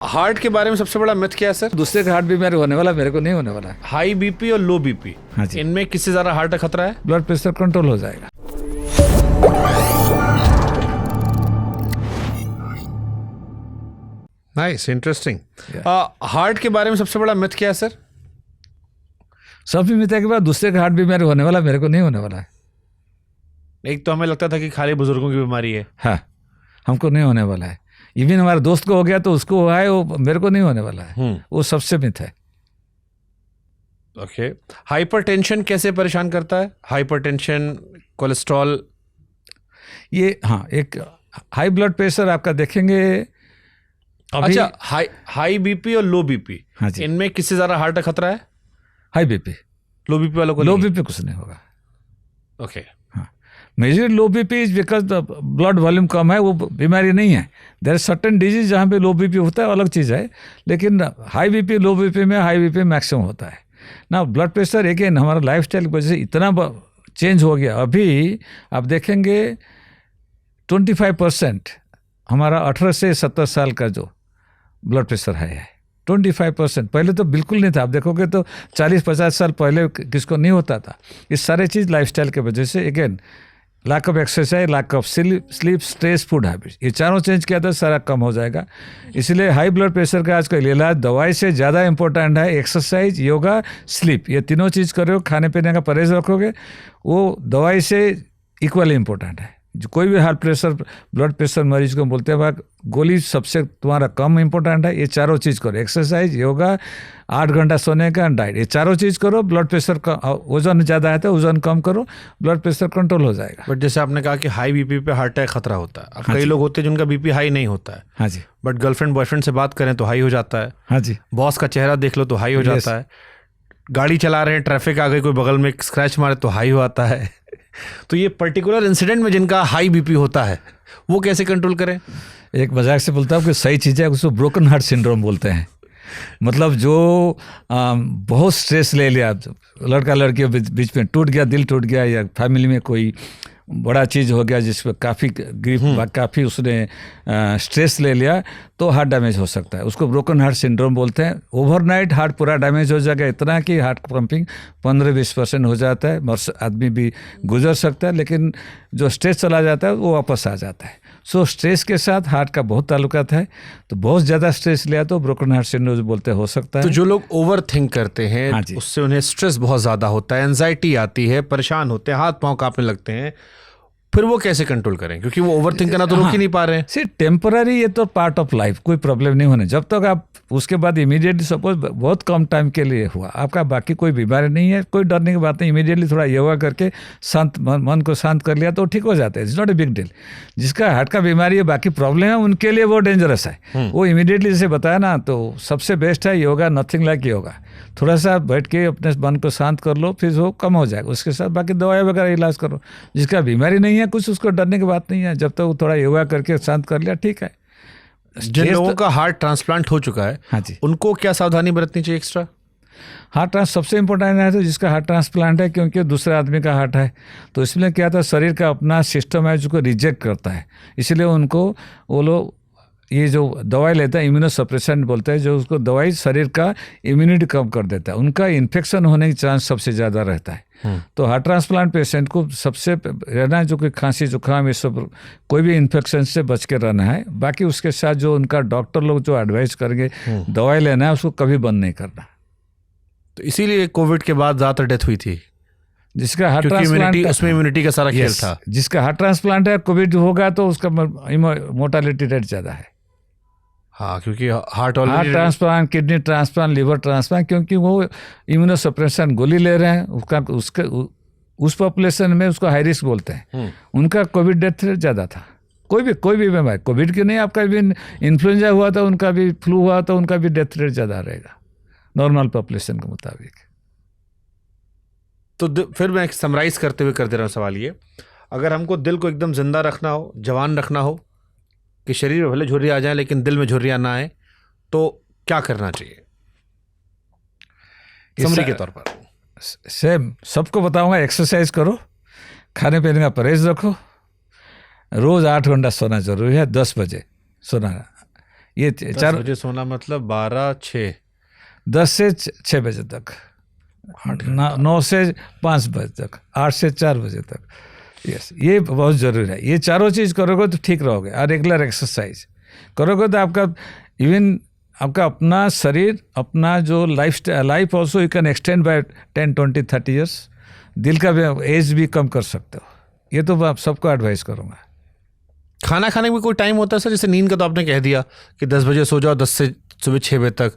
Heart के बारे में सबसे बड़ा मिथ क्या है सर? दूसरे का हार्ट बीमारी होने वाला, मेरे को नहीं होने वाला है। हाई बीपी और लो बीपी, हाँ जी। इनमें किससे ज्यादा हार्ट का खतरा है? ब्लड प्रेशर कंट्रोल हो जाएगा। Nice, interesting. हार्ट के बारे में सबसे बड़ा मिथ क्या है सर? सब मिथ है के बाद दूसरे का हार्ट बीमारी होने वाला, मेरे को नहीं होने वाला है। एक तो हमें लगता था कि खाली बुजुर्गों की बीमारी है। हाँ, हमको नहीं होने वाला है। इवन हमारे दोस्त को हो गया तो उसको हुआ है, वो मेरे को नहीं होने वाला है। वो सबसे मिथ है। ओके। हाइपरटेंशन कैसे परेशान करता है? हाइपरटेंशन, कोलेस्ट्रॉल, ये हाँ, एक हाई ब्लड प्रेशर आपका देखेंगे अभी। अच्छा, हाई बीपी और लो बीपी, हाँ जी। इनमें किससे ज्यादा हार्ट का खतरा है? High BP. लो बीपी वालों को लो नहीं? बीपी कुछ नहीं होगा। Okay. Major low BP is because blood volume कम है, वो बीमारी नहीं है। देयर इज सर्टेन डिजीज जहाँ पे लो बीपी होता है, अलग चीज़ है। लेकिन हाई बीपी लो बीपी में हाई बीपी मैक्सिमम होता है ना। ब्लड प्रेशर अगेन हमारा लाइफस्टाइल की वजह से इतना चेंज हो गया। अभी आप देखेंगे 25% हमारा 18 से 70 साल का जो ब्लड प्रेशर है 25%। पहले तो बिल्कुल नहीं था। आप देखोगे तो 40-50 साल पहले किसको नहीं होता था। ये सारे चीज़ लाइफस्टाइल की वजह से, again lack of exercise, lack of sleep, stress, food habits, ये चारों चेंज किया तो सारा कम हो जाएगा। इसलिए हाई ब्लड प्रेशर का आजकल इलाज दवाई से ज़्यादा इंपॉर्टेंट है। एक्सरसाइज, योगा, स्लीप, ये तीनों चीज़ करो, खाने पीने का परहेज रखोगे, वो दवाई से इक्वली इंपॉर्टेंट है। जो कोई भी हार्ट प्रेशर, ब्लड प्रेशर मरीज को बोलते हैं गोली सबसे तुम्हारा कम इंपॉर्टेंट है। ये चारों चीज़ करो, एक्सरसाइज, योगा, 8 घंटा सोने का, डाइट, ये चारों चीज़ करो। ब्लड प्रेशर का वजन ज़्यादा है तो वजन कम करो, ब्लड प्रेशर कंट्रोल हो जाएगा। बट जैसे आपने कहा कि हाई बीपी पे हार्ट अटैक खतरा होता है। अब हाँ कई जी। लोग होते हैं जिनका बीपी हाई नहीं होता है। हाँ जी। बट गर्लफ्रेंड बॉयफ्रेंड से बात करें तो हाई हो जाता है। हाँ जी। बॉस का चेहरा देख लो तो हाई हो जाता है। गाड़ी चला रहे हैं, ट्रैफिक आ गई, कोई बगल में स्क्रैच मारे तो हाई हो आता है। तो ये पर्टिकुलर इंसिडेंट में जिनका हाई बीपी होता है वो कैसे कंट्रोल करें? एक मजाक से बोलता हूँ कि सही चीज़ है, उसको ब्रोकन हार्ट सिंड्रोम बोलते हैं। मतलब जो बहुत स्ट्रेस ले लिया, लड़का लड़की के बीच में टूट गया, दिल टूट गया, या फैमिली में कोई बड़ा चीज़ हो गया जिसमें काफ़ी ग्रीफ, काफ़ी उसने स्ट्रेस ले लिया, तो हार्ट डैमेज हो सकता है। उसको ब्रोकन हार्ट सिंड्रोम बोलते हैं। ओवरनाइट हार्ट पूरा डैमेज हो जाएगा, इतना कि हार्ट पंपिंग 15-20% हो जाता है, आदमी भी गुजर सकता है। लेकिन जो स्ट्रेस चला जाता है वो वापस आ जाता है। सो स्ट्रेस के साथ हार्ट का बहुत ताल्लुकात है। तो बहुत ज़्यादा स्ट्रेस लिया तो ब्रोकन हार्ट सिंड्रोम बोलते हो सकता है। तो जो लोग ओवर थिंक करते हैं, हाँ जी। उससे उन्हें स्ट्रेस बहुत ज़्यादा होता है, एंजाइटी आती है, परेशान होते हैं, हाथ पाँव कांपने लगते हैं, फिर वो कैसे कंट्रोल करें? क्योंकि वो ओवर थिंक करना तो रोक ही नहीं पा रहे हैं। सिर्फ टेम्पररी, ये तो पार्ट ऑफ लाइफ, कोई प्रॉब्लम नहीं होने। जब तक आप उसके बाद इमीडिएटली, सपोज बहुत कम टाइम के लिए हुआ आपका, बाकी कोई बीमारी नहीं है, कोई डरने की बात नहीं, इमीडिएटली थोड़ा योगा करके शांत मन को शांत कर लिया तो ठीक हो जाता है। It's not a big deal. जिसका हार्ट का बीमारी है, बाकी प्रॉब्लम है, उनके लिए वो डेंजरस है। वो इमीडिएटली जैसे बताया ना, तो सबसे बेस्ट है योगा, नथिंग लाइक योगा। थोड़ा सा बैठ के अपने मन को शांत कर लो, फिर वो कम हो जाएगा। उसके साथ बाकी दवाई वगैरह इलाज करो। जिसका बीमारी नहीं है कुछ, उसको डरने की बात नहीं है। जब तक वो थोड़ा योगा करके शांत कर लिया, ठीक है। जिन लोगों का हार्ट ट्रांसप्लांट हो चुका है, हाँ जी, उनको क्या सावधानी बरतनी चाहिए एक्स्ट्रा? हार्ट सबसे इम्पोर्टेंट है तो जिसका हार्ट ट्रांसप्लांट है, क्योंकि दूसरे आदमी का हार्ट है, तो इसमें क्या था, शरीर का अपना सिस्टम है जिसको रिजेक्ट करता है। इसलिए उनको वो लोग ये जो दवाई लेता है, इम्यूनोसप्रेशन बोलते हैं, जो उसको दवाई शरीर का इम्यूनिटी कम कर देता है, उनका इन्फेक्शन होने की चांस सबसे ज़्यादा रहता है। तो हार्ट ट्रांसप्लांट पेशेंट को सबसे रहना है जो कि खांसी जुकाम ये सब, कोई भी इन्फेक्शन से बच के रहना है। बाकी उसके साथ जो उनका डॉक्टर लोग जो एडवाइस करेंगे, दवाई लेना है, उसको कभी बंद नहीं करना। तो इसीलिए कोविड के बाद ज़्यादा डेथ हुई थी, जिसका हार्ट ट्रांसप्लांट, उसमें इम्यूनिटी का सारा खेल था। जिसका हार्ट ट्रांसप्लांट है, कोविड होगा तो उसका मोर्टालिटी रेट ज़्यादा है। हाँ, क्योंकि heart transplant, kidney transplant, liver transplant, क्योंकि वो इम्यूनोसप्रेशन गोली ले रहे हैं, उसका उस पॉपुलेशन में उसको हाई रिस्क बोलते हैं। उनका कोविड डेथ रेट ज़्यादा था। कोई भी बीमारी, कोविड की नहीं, आपका भी इन्फ्लुएंजा हुआ था, उनका भी फ्लू हुआ तो उनका भी डेथ रेट ज़्यादा रहेगा नॉर्मल पॉपुलेशन के मुताबिक। तो फिर मैं समराइज करते हुए कर दे रहा हूँ सवाल ये, अगर हमको दिल को एकदम जिंदा रखना हो, जवान रखना हो, कि शरीर में भले झुर्रियाँ आ जाए लेकिन दिल में झुर्रियाँ ना आए, तो क्या करना चाहिए समरी के तौर पर? सेम सबको बताऊंगा, एक्सरसाइज करो, खाने पीने का परहेज रखो, रोज़ 8 घंटा सोना जरूरी है, 10 बजे सोना। ये 10 बजे सोना मतलब 12-6, 10 से 6 बजे तक, 9 से 5 बजे तक, 8 से 4 बजे तक। यस, ये बहुत ज़रूरी है। ये चारों चीज़ करोगे तो ठीक रहोगे। और रेगुलर एक्सरसाइज करोगे तो आपका इवन आपका अपना शरीर, अपना जो life also you can extend by 10, 20, 30 years. दिल का भी एज भी कम कर सकते हो। ये तो आप सबको एडवाइस करूँगा। खाना खाने में कोई टाइम होता है सर? जैसे नींद का तो आपने कह दिया कि 10 बजे सो जाओ, 10 से सुबह 6 बजे तक,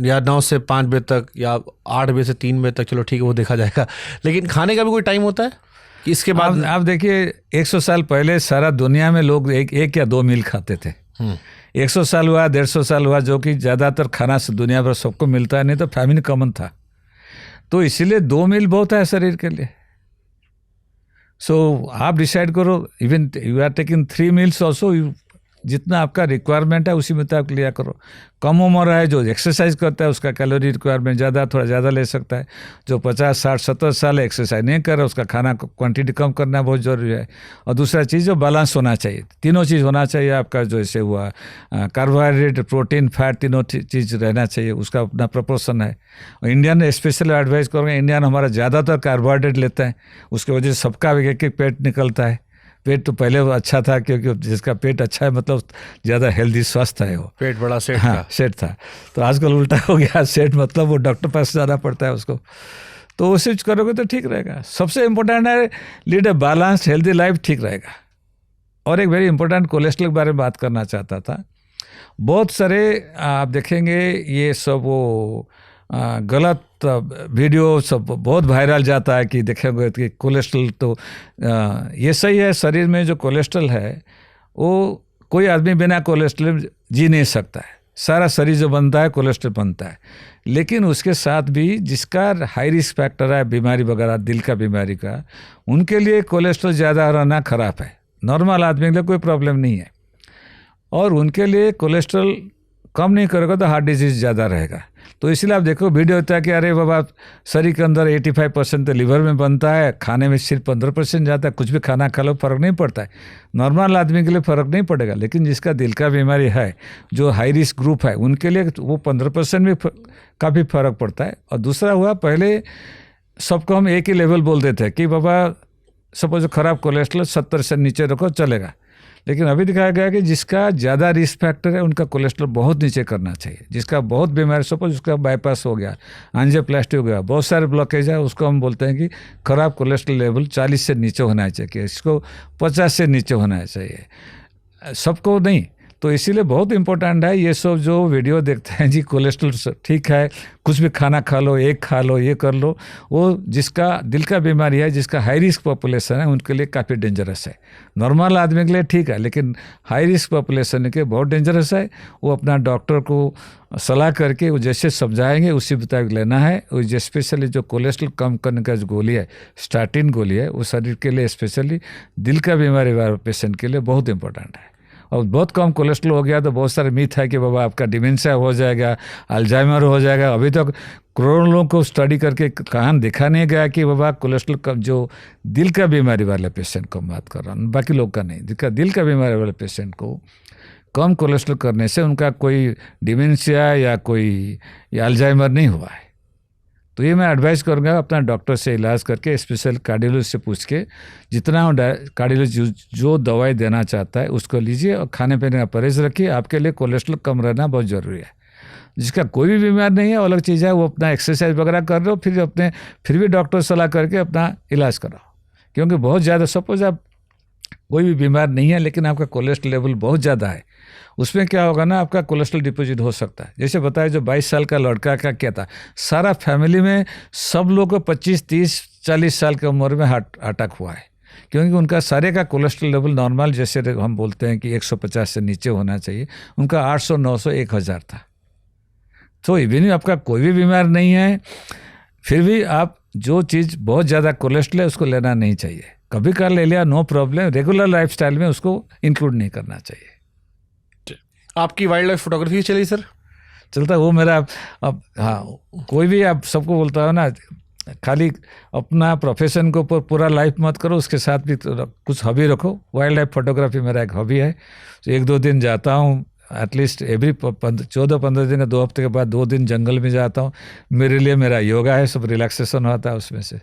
या 9 से 5 बजे तक, या 8 बजे से 3 बजे तक, चलो ठीक है वो देखा जाएगा। लेकिन खाने का भी कोई टाइम होता है कि इसके बाद? आप देखिए 100 साल पहले सारा दुनिया में लोग एक या 2 मील खाते थे। 100 साल हुआ, 150 साल हुआ, जो कि ज़्यादातर खाना से दुनिया भर सबको मिलता है, नहीं तो फैमिन कॉमन था। तो इसीलिए 2 मील बहुत है शरीर के लिए। सो आप डिसाइड करो, even you are taking 3 meals also, जितना आपका रिक्वायरमेंट है उसी मुताबिक लिया करो। कम उम्र है जो एक्सरसाइज करता है उसका कैलोरी रिक्वायरमेंट ज़्यादा, थोड़ा ज़्यादा ले सकता है। जो 50, 60, 70 साल एक्सरसाइज नहीं कर रहा उसका खाना क्वांटिटी कम करना बहुत ज़रूरी है। और दूसरा चीज़ जो बैलेंस होना चाहिए, तीनों चीज़ होना चाहिए आपका, जो ऐसे हुआ कार्बोहाइड्रेट, प्रोटीन, फैट, तीनों चीज़ रहना चाहिए, उसका अपना प्रोपोर्शन है। और इंडियन स्पेशली एडवाइस करूँगा, इंडियन हमारा ज़्यादातर कार्बोहाइड्रेट लेता है, उसकी वजह से सबका एक एक पेट निकलता है। पेट तो पहले अच्छा था, क्योंकि जिसका पेट अच्छा है मतलब ज़्यादा हेल्दी, स्वस्थ है, वो पेट बड़ा सेट हाँ सेट था। तो आजकल उल्टा हो गया, सेट मतलब वो डॉक्टर पास जाना पड़ता है उसको। तो वो चीज़ करोगे तो ठीक रहेगा। सबसे इम्पोर्टेंट है lead a balanced healthy life, ठीक रहेगा। और एक वेरी इंपॉर्टेंट कोलेस्ट्रॉल के बारे में बात करना चाहता था। बहुत सारे आप देखेंगे ये सब वो गलत वीडियो सब बहुत वायरल जाता है कि देखेंगे कि कोलेस्ट्रॉल तो ये सही है, शरीर में जो कोलेस्ट्रॉल है वो कोई आदमी बिना कोलेस्ट्रॉल जी नहीं सकता है। सारा शरीर जो बनता है कोलेस्ट्रॉल बनता है, लेकिन उसके साथ भी जिसका हाई रिस्क फैक्टर है बीमारी वगैरह, दिल का बीमारी का, उनके लिए कोलेस्ट्रॉल ज़्यादा रहना खराब है। नॉर्मल आदमी के लिए कोई प्रॉब्लम नहीं है। और उनके लिए कोलेस्ट्रॉल कम नहीं करेगा तो हार्ट डिजीज़ ज़्यादा रहेगा। तो इसलिए आप देखो वीडियो होता है कि अरे बाबा शरीर के अंदर 85% तो लीवर में बनता है, खाने में सिर्फ 15% जाता है, कुछ भी खाना खा लो फर्क नहीं पड़ता है। नॉर्मल आदमी के लिए फ़र्क नहीं पड़ेगा, लेकिन जिसका दिल का बीमारी है, जो हाई रिस्क ग्रुप है, उनके लिए वो 15% में काफ़ी फ़र्क पड़ता है। और दूसरा हुआ, पहले सबको हम एक ही लेवल बोल देते हैं कि बाबा सपोज ख़राब कोलेस्ट्रॉल 70 से नीचे रखो चलेगा, लेकिन अभी दिखाया गया कि जिसका ज़्यादा रिस्क फैक्टर है उनका कोलेस्ट्रॉल बहुत नीचे करना चाहिए। जिसका बहुत बीमारी, सपोज उसका बाईपास हो गया, एंजियोप्लास्टी हो गया, बहुत सारे ब्लॉकेज है, उसको हम बोलते हैं कि खराब कोलेस्ट्रॉल लेवल 40 से नीचे होना चाहिए, इसको 50 से नीचे होना चाहिए, सबको नहीं। तो इसीलिए बहुत इंपॉर्टेंट है ये सब जो वीडियो देखते हैं जी कोलेस्ट्रॉल ठीक है, कुछ भी खाना खा लो, एक खा लो, ये कर लो, वो जिसका दिल का बीमारी है, जिसका हाई रिस्क पॉपुलेशन है, उनके लिए काफ़ी डेंजरस है। नॉर्मल आदमी के लिए ठीक है, लेकिन हाई रिस्क पॉपुलेशन के बहुत डेंजरस है। वो अपना डॉक्टर को सलाह करके वो जैसे समझाएंगे उसी मुताबिक लेना है। वो स्पेशली जो कोलेस्ट्रॉल कम करने का जो गोली है, स्टार्टिन गोली है, वो शरीर के लिए स्पेशली दिल का बीमारी वाले पेशेंट के लिए बहुत इंपॉर्टेंट है। और बहुत कम कोलेस्ट्रॉल हो गया तो बहुत सारे मिथ है कि बाबा आपका डिमेंशिया हो जाएगा, अल्जाइमर हो जाएगा। अभी तक करोड़ों लोगों को स्टडी करके कहाँ देखा नहीं गया कि बाबा कोलेस्ट्रॉल कम, जो दिल का बीमारी वाले पेशेंट को बात कर रहा हूँ, बाकी लोग का नहीं, दिल का बीमारी वाले पेशेंट को कम कोलेस्ट्रॉल करने से उनका कोई डिमेंशिया या कोई अल्जाइमर नहीं हुआ है। तो ये मैं एडवाइस करूँगा अपना डॉक्टर से इलाज करके, स्पेशल कार्डियोलॉजिस्ट से पूछ के, जितना कार्डियोलॉजिस्ट जो दवाई देना चाहता है उसको लीजिए और खाने पीने का परहेज रखिए। आपके लिए कोलेस्ट्रॉल कम रहना बहुत ज़रूरी है। जिसका कोई भी बीमार नहीं है, अलग चीज़ है, वो अपना एक्सरसाइज वगैरह कर लो, फिर भी डॉक्टर सलाह करके अपना इलाज कराओ। क्योंकि बहुत ज़्यादा, सपोज आप कोई भी बीमार नहीं है लेकिन आपका कोलेस्ट्रॉल लेवल बहुत ज़्यादा है, उसमें क्या होगा ना, आपका कोलेस्ट्रॉल डिपॉजिट हो सकता है। जैसे बताया जो 22 साल का लड़का का क्या था, सारा फैमिली में सब लोगों को 25, 30, 40 साल की उम्र में हार्ट अटैक हुआ है, क्योंकि उनका सारे का कोलेस्ट्रॉल लेवल नॉर्मल, जैसे हम बोलते हैं कि 150 से नीचे होना चाहिए, उनका 800, 900, 1000 था। तो इवन आपका कोई भी बीमार नहीं है, फिर भी आप जो चीज़ बहुत ज़्यादा कोलेस्ट्रॉल है उसको लेना नहीं चाहिए। कभी कभार ले लिया, नो प्रॉब्लम, रेगुलर लाइफस्टाइल में उसको इंक्लूड नहीं करना चाहिए। आपकी वाइल्ड लाइफ फोटोग्राफी चली सर? चलता वो मेरा अब, हाँ, कोई भी आप सबको बोलता हो ना, खाली अपना प्रोफेशन को पूरा लाइफ मत करो, उसके साथ भी कुछ हॉबी रखो। वाइल्ड लाइफ फोटोग्राफी मेरा एक हॉबी है। तो 1-2 दिन जाता हूँ एटलीस्ट एवरी 14-15 दिन, 2 हफ्ते के बाद 2 दिन जंगल में जाता हूँ। मेरे लिए मेरा योगा है, सब रिलैक्सेशन होता है उसमें से।